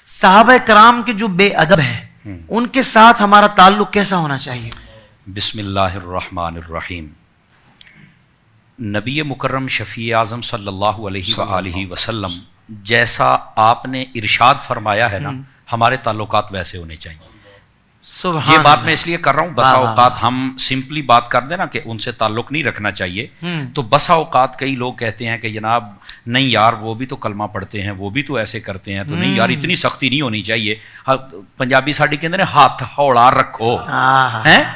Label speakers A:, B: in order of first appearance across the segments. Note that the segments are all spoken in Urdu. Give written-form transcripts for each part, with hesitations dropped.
A: صحابہ کرام کے جو بے ادب ہے ان کے ساتھ ہمارا تعلق کیسا ہونا چاہیے؟
B: بسم اللہ الرحمن الرحیم۔ نبی مکرم شفیع اعظم صلی اللہ علیہ وآلہ وسلم جیسا آپ نے ارشاد فرمایا ہے نا، ہمارے تعلقات ویسے ہونے چاہیے۔
A: سبحان
B: یہ بات
A: اللہ۔
B: میں اس لیے کر رہا ہوں، بسا اوقات ہم سمپلی بات کر دیں نا کہ ان سے تعلق نہیں رکھنا چاہیے، تو بسا اوقات کئی لوگ کہتے ہیں کہ جناب نہیں یار وہ بھی تو کلمہ پڑھتے ہیں، وہ بھی تو ایسے کرتے ہیں، تو نہیں یار اتنی سختی نہیں ہونی چاہیے۔ پنجابی ساڈی کہتے ہیں ہاتھ ہوڑا رکھو،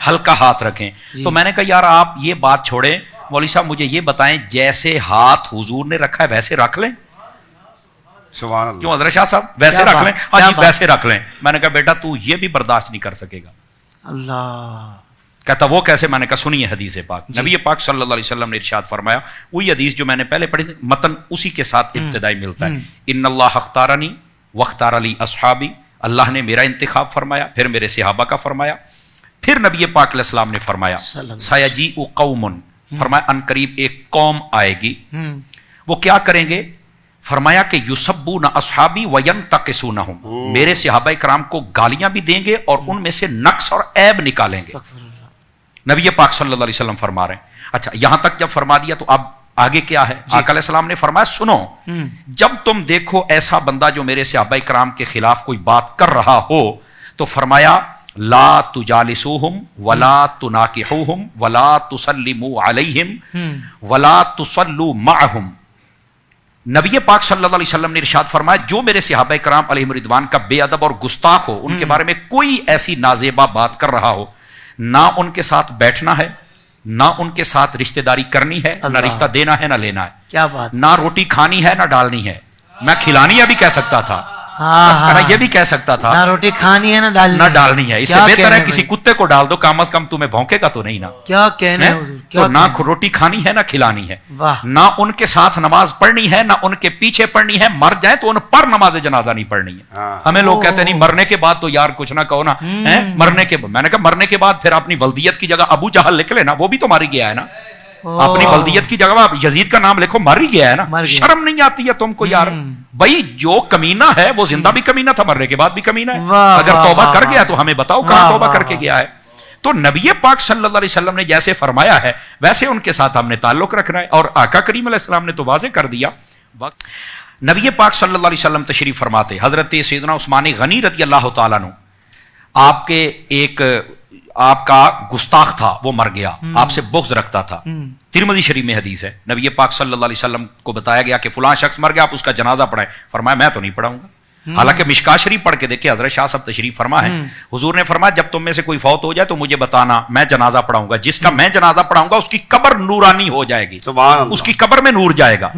B: ہلکا ہاتھ رکھیں۔ تو میں نے کہا یار آپ یہ بات چھوڑیں، مولوی صاحب مجھے یہ بتائیں جیسے ہاتھ حضور نے رکھا ہے ویسے رکھ لیں؟
C: سبحان اللہ۔
B: کیوں حضرت شاہ صاحب ویسے رکھ لیں؟ ہاں جی ویسے رکھ لیں۔ میں نے کہا بیٹا تو یہ بھی برداشت نہیں کر سکے گا۔
A: اللہ
B: کہتا وہ کیسے؟ میں نے کہا سنیے حدیث پاک، نبی پاک صلی اللہ علیہ وسلم نے ارشاد فرمایا، وہی حدیث جو میں نے پہلے پڑھی تھی، متن اسی کے ساتھ ابتدائی ملتا ہے، ان اللہ اختارنی واختار علی اصحابی، اللہ نے میرا انتخاب فرمایا، پھر میرے صحابہ کا فرمایا، پھر نبی پاک علیہ السلام نے فرمایا سیجیء قوم، فرمایا ان قریب ایک قوم آئے گی، وہ کیا کریں گے؟ فرمایا کہ یسبون اصحابی وینتقصونہم، میرے صحابہ کرام کو گالیاں بھی دیں گے اور ان میں سے نقص اور عیب نکالیں گے۔ نبی پاک صلی اللہ علیہ وسلم فرما رہے ہیں۔ اچھا یہاں تک جب فرما دیا تو اب آگے کیا ہے؟ آقا علیہ السلام نے فرمایا سنو، جب تم دیکھو ایسا بندہ جو میرے صحابہ کرام کے خلاف کوئی بات کر رہا ہو تو فرمایا لا تجالسوہم ولا تناکحوہم ولا تسلموا علیہم ولا تصلوا معہم۔ نبی پاک صلی اللہ علیہ وسلم نے ارشاد فرمایا جو میرے صحابہ کرام علیہم رضوان کا بے ادب اور گستاخ ہو، ان کے بارے میں کوئی ایسی نازیبہ بات کر رہا ہو، نہ ان کے ساتھ بیٹھنا ہے، نہ ان کے ساتھ رشتہ داری کرنی ہے، نہ رشتہ دینا ہے نہ لینا ہے،
A: کیا بات،
B: نہ روٹی کھانی ہے نہ ڈالنی ہے۔ میں کھلانی ہے بھی کہہ سکتا تھا، یہ بھی کہہ سکتا تھا،
A: نہ روٹی کھانی ہے نہ
B: ڈالنی ہے۔ اس سے بہتر ہے کسی کتے کو ڈال دو، کم از کم تمہیں بھونکے گا تو نہیں نا۔
A: کیا کہنے
B: تو نہ روٹی کھانی ہے نہ کھلانی ہے، نہ ان کے ساتھ نماز پڑھنی ہے نہ ان کے پیچھے پڑھنی ہے، مر جائیں تو ان پر نماز جنازہ نہیں پڑھنی ہے۔ ہمیں لوگ کہتے ہیں نہیں مرنے کے بعد تو یار کچھ نہ کہو نا، مرنے کے بعد، میں نے کہا مرنے کے بعد پھر اپنی ولدیت کی جگہ ابو جہل لکھ لینا، وہ بھی تو ماری گیا ہے نا، اپنی ولدیت کی جگہ یزید کا نام لکھو، مر ہی گیا ہے نا۔ شرم نہیں آتی ہے تم کو یار؟ بھائی جو کمینہ ہے وہ زندہ بھی کمینہ تھا، مرنے کے بعد بھی کمینہ ہے، اگر توبہ کر گیا تو ہمیں بتاؤ کہاں توبہ کر کے گیا ہے۔ تو نبی پاک صلی اللہ علیہ وسلم نے جیسے فرمایا ہے ویسے ان کے ساتھ ہم نے تعلق رکھنا ہے، اور آقا کریم علیہ السلام نے تو واضح کر دیا۔ نبی پاک صلی اللہ علیہ وسلم تشریف فرماتے، حضرت سیدنا عثمان غنی رضی اللہ تعالیٰ عنہ، آپ کے ایک آپ کا گستاخ تھا، وہ مر گیا، آپ سے بغض رکھتا تھا، ترمذی شریف میں حدیث ہے، نبی پاک صلی اللہ علیہ وسلم کو بتایا گیا کہ فلاں شخص مر گیا، آپ اس کا جنازہ پڑھائیں، فرمایا میں تو نہیں پڑھاؤں گا۔ حالانکہ مشکا شریف پڑھ کے دیکھیں، حضرت شاہ صاحب تشریف فرما ہے، حضور نے فرمایا جب تم میں سے کوئی فوت ہو جائے تو مجھے بتانا، میں جنازہ پڑھاؤں گا، جس کا میں جنازہ پڑھاؤں گا اس کی قبر نورانی ہو جائے گی، اس کی قبر میں نور جائے گا۔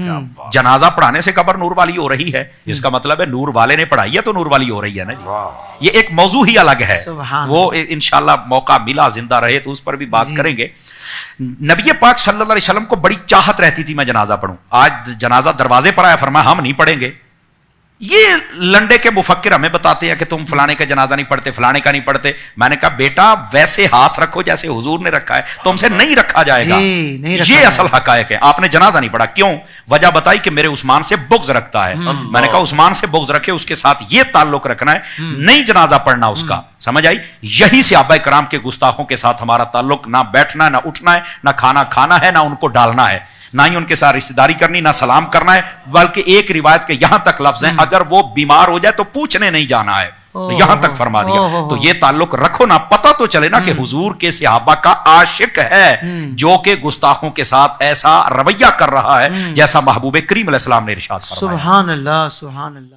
B: جنازہ پڑھانے سے قبر نور والی ہو رہی ہے، اس کا مطلب ہے نور والے نے پڑھائی ہے تو نور والی ہو رہی ہے نا جی۔ یہ ایک موضوع ہی الگ ہے، وہ انشاءاللہ موقع ملا زندہ رہے تو اس پر بھی بات کریں گے۔ نبی پاک صلی اللہ علیہ وسلم کو بڑی چاہت رہتی تھی میں جنازہ پڑھوں، آج جنازہ دروازے پر آیا، فرمایا ہم نہیں پڑھیں گے۔ یہ لنڈے کے مفکر ہمیں بتاتے ہیں کہ تم فلانے کا جنازہ نہیں پڑھتے، فلانے کا نہیں پڑھتے۔ میں نے کہا بیٹا ویسے ہاتھ رکھو جیسے حضور نے رکھا ہے، تم سے نہیں رکھا جائے گا، یہ اصل حقائق ہے۔ آپ نے جنازہ نہیں پڑھا، کیوں؟ وجہ بتائی کہ میرے عثمان سے بغض رکھتا ہے۔ میں نے کہا عثمان سے بغض رکھے، اس کے ساتھ یہ تعلق رکھنا ہے، نہیں جنازہ پڑھنا اس کا، سمجھ آئی؟ یہی صحابہ کرام کے گستاخوں کے ساتھ ہمارا تعلق، نہ بیٹھنا ہے نہ اٹھنا ہے، نہ کھانا کھانا ہے، نہ ان کو ڈالنا ہے، نہ ہی ان کے ساتھ رشتہ داری کرنی، نہ سلام کرنا ہے، بلکہ ایک روایت کے یہاں تک لفظ ہیں اگر وہ بیمار ہو جائے تو پوچھنے نہیں جانا ہے، یہاں تک فرما دیا۔ تو یہ تعلق رکھو نا، پتہ تو چلے نا کہ حضور کے صحابہ کا عاشق ہے جو کہ گستاخوں کے ساتھ ایسا رویہ کر رہا ہے جیسا محبوب کریم علیہ السلام نے ارشاد فرمایا۔
A: سبحان اللہ، سبحان اللہ۔